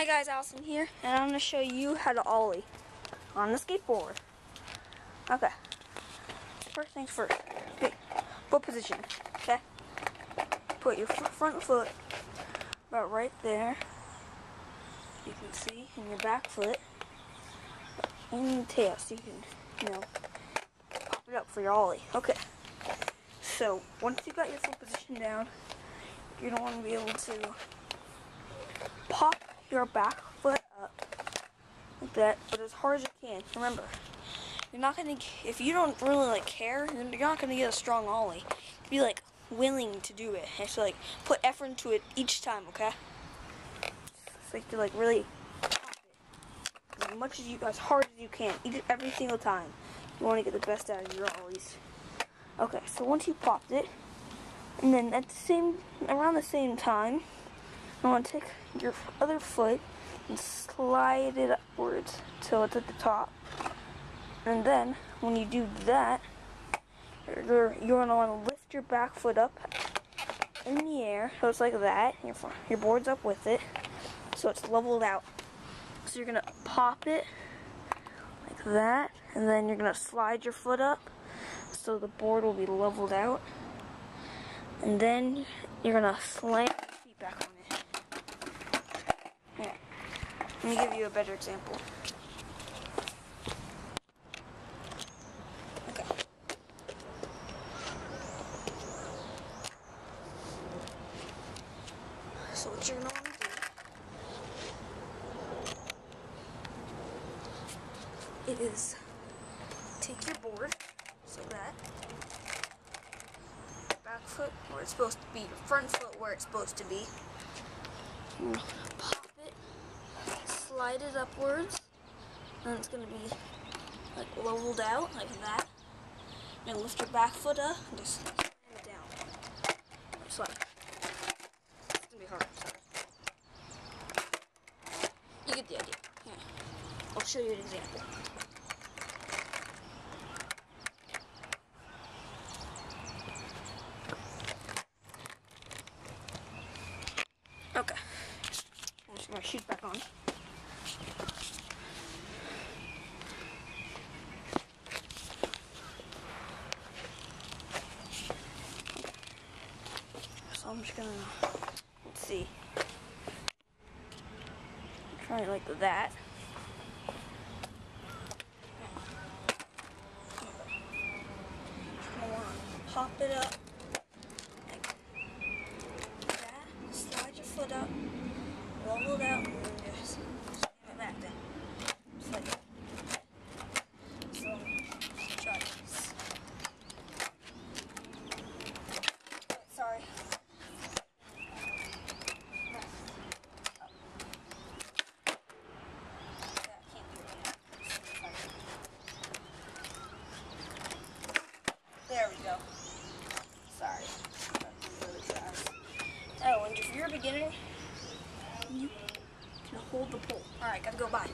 Hi guys, Allison here, and I'm going to show you how to ollie on the skateboard. Okay, first things first, okay, foot position, okay? Put your front foot about right there, you can see, and your back foot in the tail, so you can, pop it up for your ollie. Okay, so once you got your foot position down, you're going to want to be able to pop your back foot up like that, but as hard as you can. Remember, you're not gonna, if you don't really care, then you're not gonna get a strong ollie. Be willing to do it. And so put effort into it each time, okay? It's to really pop it as hard as you can. Eat it every single time. You want to get the best out of your ollies. Okay, so once you popped it, and then around the same time, I want to take your other foot and slide it upwards till it's at the top. And then, when you do that, you're going to want to lift your back foot up in the air, so it's like that. Your board's up with it, so it's leveled out. So you're going to pop it like that, and then you're going to slide your foot up, so the board will be leveled out. And then you're going to slam your feet back on it. Yeah. Let me give you a better example. Okay. So what you're going to want to do is take your board, just like that. Back foot where it's supposed to be, your front foot where it's supposed to be. Pop it, slide it upwards, and it's going to be leveled out like that. And lift your back foot up and just slam it down. Just like, it's going to be hard, sorry. You get the idea. Here, I'll show you an example. Okay, I'm just going to shoot back on. So I'm just going to, let's see, try it like that. Just going to want to pop it up like that, slide your foot up, level it out, and then just slam it back down. Just like that. So, try this. Sorry. There we go. Sorry. Really fast. Oh, and if you're a beginner, you can hold the pole. Alright, gotta go. Bye.